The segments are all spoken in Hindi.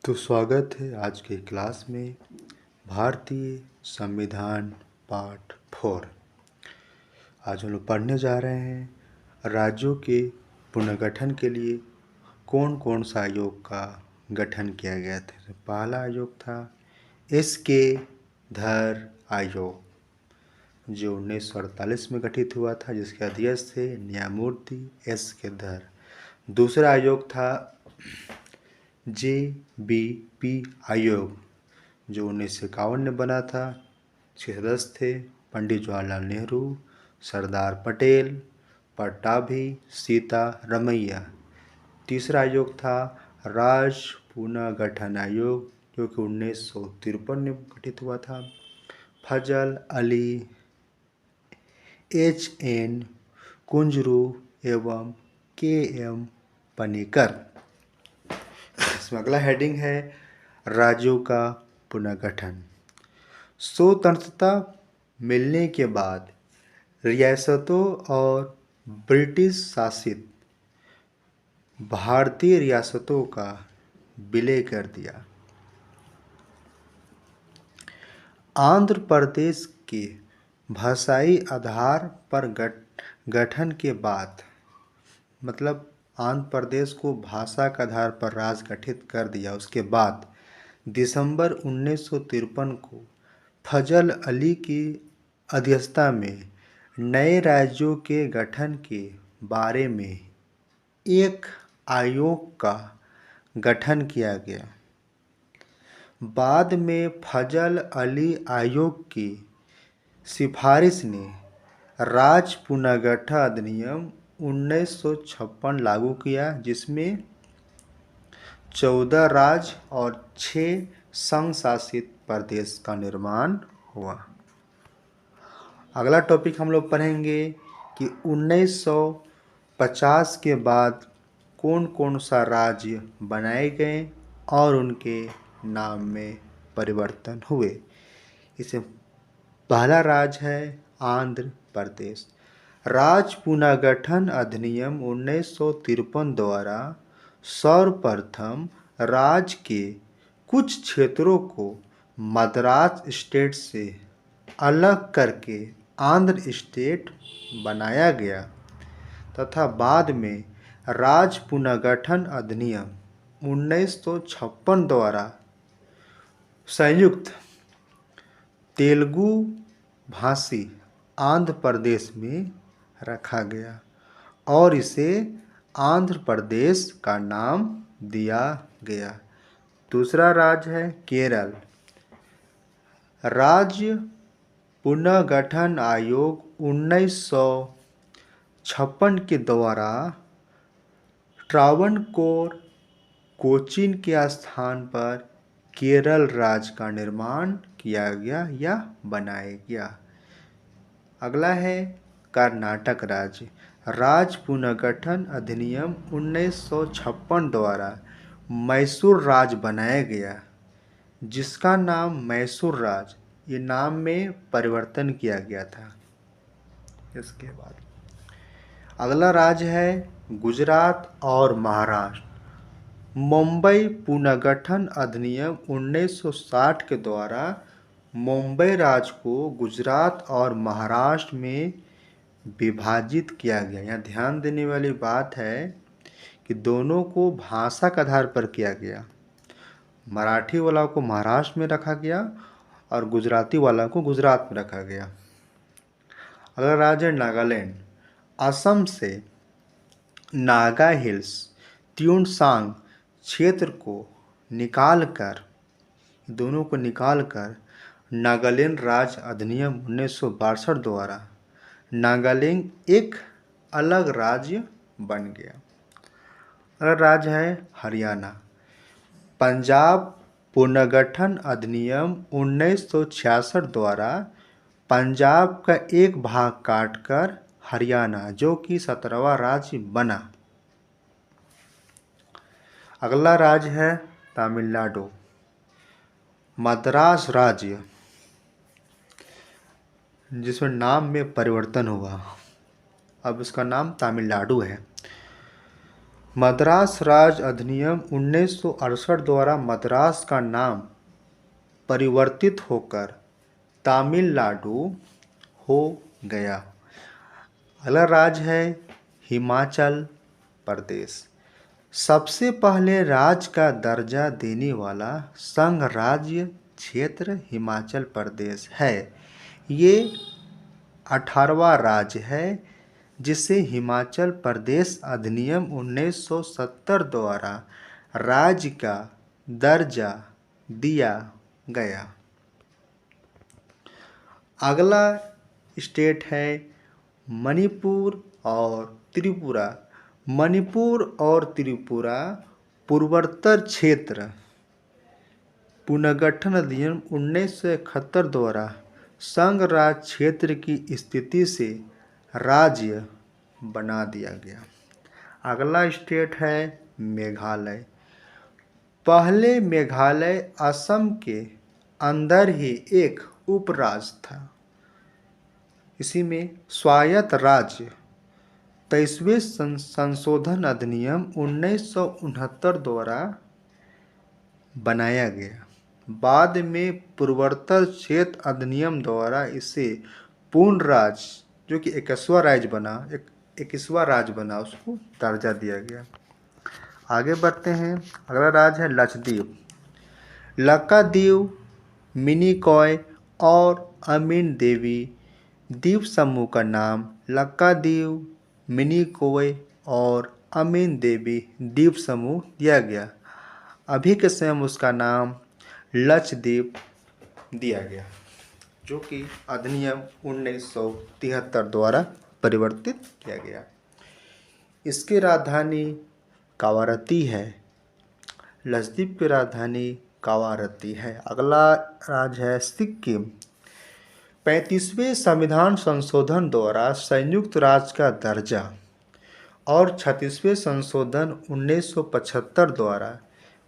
तो स्वागत है आज के क्लास में भारतीय संविधान पार्ट 4। आज हम लोग पढ़ने जा रहे हैं राज्यों के पुनर्गठन के लिए कौन कौन सा आयोग का गठन किया गया था। तो पहला आयोग था एस.के. धर आयोग जो 1948 में गठित हुआ था, जिसके अध्यक्ष थे न्यायमूर्ति एस.के. धर। दूसरा आयोग था जे.बी.पी. आयोग जो 1951 में बना था। इसके सदस्य थे पंडित जवाहरलाल नेहरू, सरदार पटेल, पट्टाभी, सीतारमैया। तीसरा आयोग था राज्य पुनर्गठन आयोग जो कि 1953 में गठित हुआ था। फजल अली, H.N. कुंजरू एवं K.M. पनिकर। इसमें अगला हेडिंग है राज्यों का पुनर्गठन। स्वतंत्रता मिलने के बाद रियासतों और ब्रिटिश शासित भारतीय रियासतों का विलय कर दिया। आंध्र प्रदेश के भाषाई आधार पर गठन के बाद, मतलब आंध्र प्रदेश को भाषा के आधार पर राज्य गठित कर दिया। उसके बाद दिसंबर 1953 को फजल अली की अध्यक्षता में नए राज्यों के गठन के बारे में एक आयोग का गठन किया गया। बाद में फजल अली आयोग की सिफारिश ने राज्य पुनर्गठन अधिनियम 1956 लागू किया, जिसमें 14 राज्य और 6 संघ शासित प्रदेश का निर्माण हुआ। अगला टॉपिक हम लोग पढ़ेंगे कि 1950 के बाद कौन कौन सा राज्य बनाए गए और उनके नाम में परिवर्तन हुए। इसे पहला राज्य है आंध्र प्रदेश। राज्य पुनर्गठन अधिनियम 1953 द्वारा सर्वप्रथम राज्य के कुछ क्षेत्रों को मद्रास स्टेट से अलग करके आंध्र स्टेट बनाया गया तथा बाद में राज्य पुनर्गठन अधिनियम 1956 द्वारा संयुक्त तेलुगु भाषी आंध्र प्रदेश में रखा गया और इसे आंध्र प्रदेश का नाम दिया गया। दूसरा राज्य है केरल। राज्य पुनर्गठन आयोग 1956 के द्वारा ट्रावणकोर कोचीन के स्थान पर केरल राज्य का निर्माण किया गया या बनाया गया। अगला है कर्नाटक राज्य। राज्य पुनर्गठन अधिनियम 1956 द्वारा मैसूर राज्य बनाया गया, जिसका नाम मैसूर राज्य ये नाम में परिवर्तन किया गया था। इसके बाद अगला राज्य है गुजरात और महाराष्ट्र। मुंबई पुनर्गठन अधिनियम 1960 के द्वारा मुंबई राज्य को गुजरात और महाराष्ट्र में विभाजित किया गया। यहाँ ध्यान देने वाली बात है कि दोनों को भाषा के आधार पर किया गया। मराठी वाला को महाराष्ट्र में रखा गया और गुजराती वाला को गुजरात में रखा गया। अगला राज्य नागालैंड। असम से नागा हिल्स त्यूनसांग क्षेत्र को निकालकर नागालैंड राज्य अधिनियम 1962 द्वारा नागालैंड एक अलग राज्य बन गया। अगला राज्य है हरियाणा। पंजाब पुनर्गठन अधिनियम 1966 द्वारा पंजाब का एक भाग काटकर हरियाणा जो कि 17वां राज्य बना। अगला राज्य है तमिलनाडु। मद्रास राज्य जिसमें नाम में परिवर्तन हुआ, अब इसका नाम तमिलनाडु है। मद्रास राज्य अधिनियम 1968 द्वारा मद्रास का नाम परिवर्तित होकर तमिलनाडु हो गया। अगला राज्य है हिमाचल प्रदेश। सबसे पहले राज्य का दर्जा देने वाला संघ राज्य क्षेत्र हिमाचल प्रदेश है। ये 18वां राज्य है जिसे हिमाचल प्रदेश अधिनियम 1970 द्वारा राज्य का दर्जा दिया गया। अगला स्टेट है मणिपुर और त्रिपुरा। मणिपुर और त्रिपुरा पूर्वोत्तर क्षेत्र पुनर्गठन अधिनियम 1971 द्वारा संघ राज्य क्षेत्र की स्थिति से राज्य बना दिया गया। अगला स्टेट है मेघालय। पहले मेघालय असम के अंदर ही एक उपराज्य था। इसी में स्वायत्त राज्य 23वें संशोधन अधिनियम 1969 द्वारा बनाया गया। बाद में पूर्वोत्तर क्षेत्र अधिनियम द्वारा इसे पूर्ण राज्य जो कि 21वां राज्य बना उसको दर्जा दिया गया। आगे बढ़ते हैं। अगला राज्य है लक्षद्वीप। लक्षद्वीप, मिनिकॉय और अमीन देवी द्वीप समूह का नाम लक्षद्वीप, मिनिकॉय और अमीन देवी द्वीप समूह दिया गया। अभी के समय उसका नाम लक्षद्वीप दिया गया जो कि अधिनियम 1973 द्वारा परिवर्तित किया गया। इसकी राजधानी कावारत्ती है। लक्षद्वीप की राजधानी कावारत्ती है। अगला राज्य है सिक्किम। 35वें संविधान संशोधन द्वारा संयुक्त राज्य का दर्जा और 36वें संशोधन 1975 द्वारा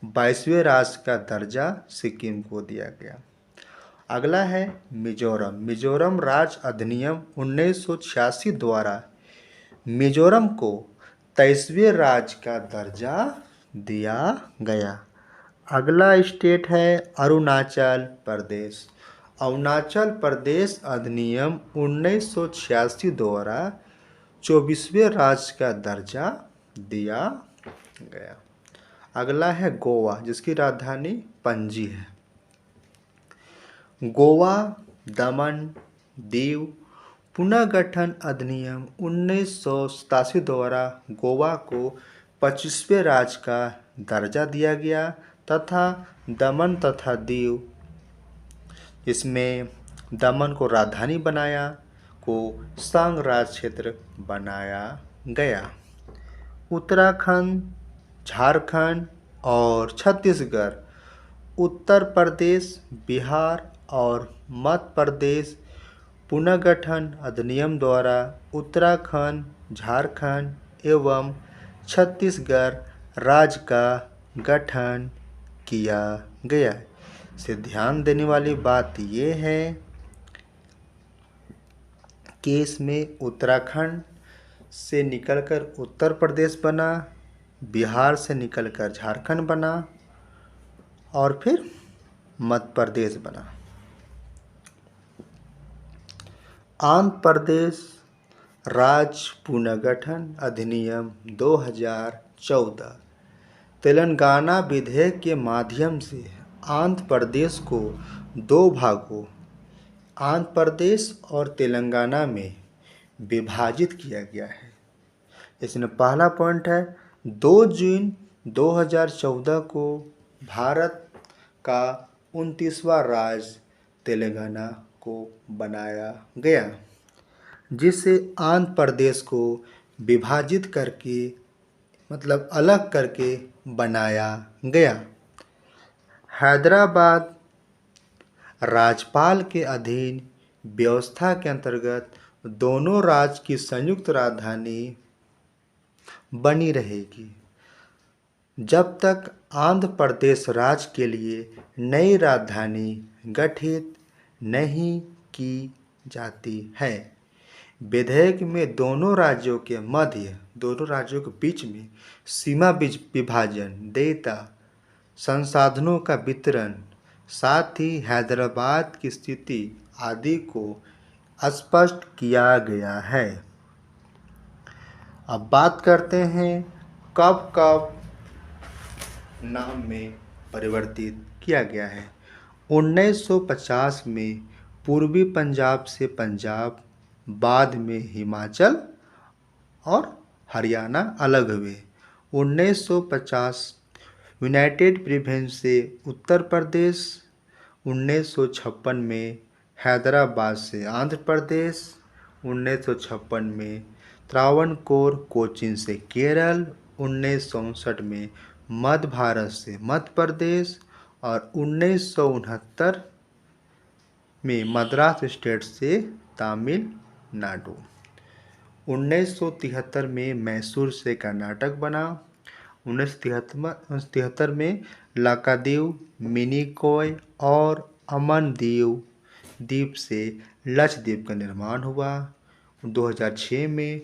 22वें राज्य का दर्जा सिक्किम को दिया गया। अगला है मिजोरम। मिजोरम राज्य अधिनियम 1986 द्वारा मिजोरम को 23वें राज्य का दर्जा दिया गया। अगला स्टेट है अरुणाचल प्रदेश। अरुणाचल प्रदेश अधिनियम 1986 द्वारा 24वें राज्य का दर्जा दिया गया। अगला है गोवा जिसकी राजधानी पणजी है। गोवा, दमन, दीव पुनर्गठन अधिनियम 1987 द्वारा गोवा को 25वें राज्य का दर्जा दिया गया तथा दमन तथा दीव इसमें दमन को राजधानी बनाया को संघ राज्य क्षेत्र बनाया गया। उत्तराखंड, झारखंड और छत्तीसगढ़, उत्तर प्रदेश, बिहार और मध्य प्रदेश पुनर्गठन अधिनियम द्वारा उत्तराखंड, झारखंड एवं छत्तीसगढ़ राज्य का गठन किया गया। से ध्यान देने वाली बात ये है कि इसमें उत्तराखंड से निकलकर उत्तर प्रदेश बना, बिहार से निकलकर झारखंड बना और फिर मध्य प्रदेश बना। आंध्र प्रदेश राज्य पुनर्गठन अधिनियम 2014 तेलंगाना विधेयक के माध्यम से आंध्र प्रदेश को दो भागों आंध्र प्रदेश और तेलंगाना में विभाजित किया गया है। इसमें पहला पॉइंट है 2 जून 2014 को भारत का 29वां राज्य तेलंगाना को बनाया गया जिससे आंध्र प्रदेश को विभाजित करके मतलब अलग करके बनाया गया। हैदराबाद राज्यपाल के अधीन व्यवस्था के अंतर्गत दोनों राज्य की संयुक्त राजधानी बनी रहेगी जब तक आंध्र प्रदेश राज्य के लिए नई राजधानी गठित नहीं की जाती है। विधेयक में दोनों राज्यों के मध्य, दोनों राज्यों के बीच में सीमा विभाजन, देयता, संसाधनों का वितरण, साथ ही हैदराबाद की स्थिति आदि को स्पष्ट किया गया है। अब बात करते हैं कब कब नाम में परिवर्तित किया गया है। 1950 में पूर्वी पंजाब से पंजाब, बाद में हिमाचल और हरियाणा अलग हुए। 1950 यूनाइटेड प्रोविंस से उत्तर प्रदेश, 1956 में हैदराबाद से आंध्र प्रदेश, 1956 में त्रावणकोर कोचीन से केरल, 1959 में मध्य भारत से मध्य प्रदेश और 1969 में मद्रास स्टेट से तमिलनाडु। 1973 में मैसूर से कर्नाटक बना। 1973 में लक्षद्वीप, मिनिकॉय और अमन द्वीप से लक्षद्वीप का निर्माण हुआ। 2006 में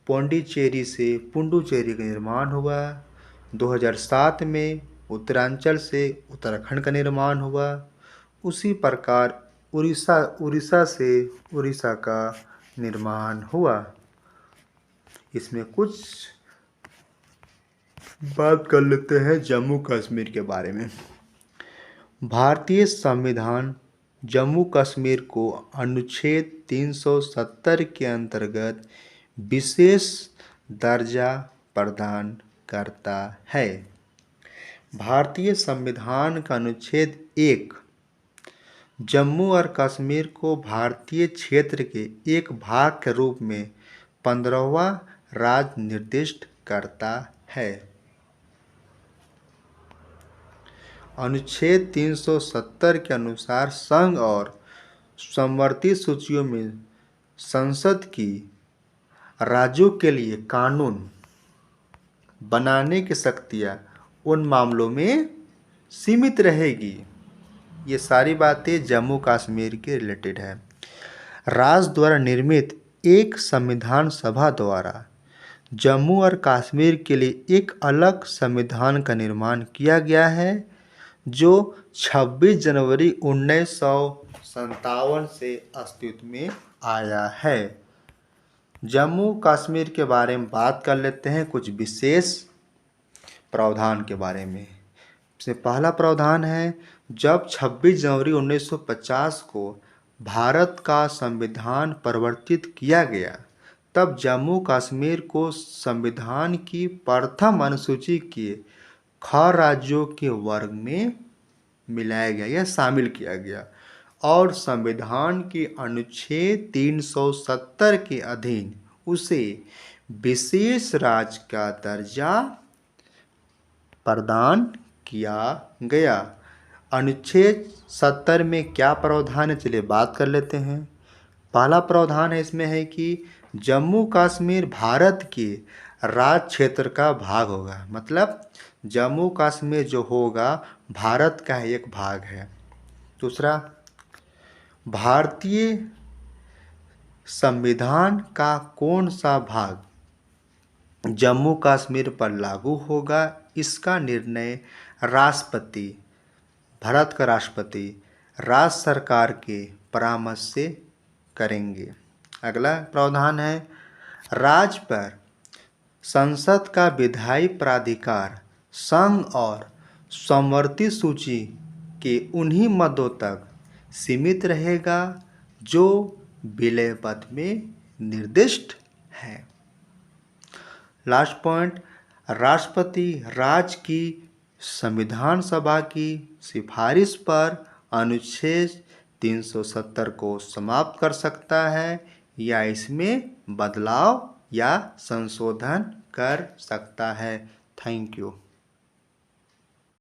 पौंडीचेरी से पुडुचेरी का निर्माण हुआ। 2007 में उत्तरांचल से उत्तराखंड का निर्माण हुआ। उसी प्रकार उड़ीसा से उड़ीसा का निर्माण हुआ। इसमें कुछ बात कर लेते हैं जम्मू कश्मीर के बारे में। भारतीय संविधान जम्मू कश्मीर को अनुच्छेद 370 के अंतर्गत विशेष दर्जा प्रदान करता है। भारतीय संविधान का अनुच्छेद 1 जम्मू और कश्मीर को भारतीय क्षेत्र के एक भाग के रूप में 15वां राज्य निर्दिष्ट करता है। अनुच्छेद 370 के अनुसार संघ और समवर्ती सूचियों में संसद की राज्यों के लिए कानून बनाने की शक्तियाँ उन मामलों में सीमित रहेगी। ये सारी बातें जम्मू कश्मीर के रिलेटेड है। राज्य द्वारा निर्मित एक संविधान सभा द्वारा जम्मू और कश्मीर के लिए एक अलग संविधान का निर्माण किया गया है, जो 26 जनवरी 1957 से अस्तित्व में आया है। जम्मू कश्मीर के बारे में बात कर लेते हैं कुछ विशेष प्रावधान के बारे में। से पहला प्रावधान है, जब 26 जनवरी 1950 को भारत का संविधान परिवर्तित किया गया, तब जम्मू कश्मीर को संविधान की प्रथम अनुसूची के ख राज्यों के वर्ग में मिलाया गया या शामिल किया गया और संविधान के अनुच्छेद 370 के अधीन उसे विशेष राज्य का दर्जा प्रदान किया गया। अनुच्छेद 70 में क्या प्रावधान है, चलिए बात कर लेते हैं। पहला प्रावधान है इसमें है कि जम्मू कश्मीर भारत के राज्य क्षेत्र का भाग होगा, मतलब जम्मू कश्मीर जो होगा भारत का एक भाग है। दूसरा, भारतीय संविधान का कौन सा भाग जम्मू कश्मीर पर लागू होगा, इसका निर्णय राष्ट्रपति, भारत का राष्ट्रपति राज्य सरकार के परामर्श से करेंगे। अगला प्रावधान है, राज्य पर संसद का विधायी प्राधिकार संघ और समवर्ती सूची के उन्हीं मदों तक सीमित रहेगा जो विलय पत्र में निर्दिष्ट है। लास्ट पॉइंट, राष्ट्रपति राज्य की संविधान सभा की सिफारिश पर अनुच्छेद 370 को समाप्त कर सकता है या इसमें बदलाव या संशोधन कर सकता है। Thank you.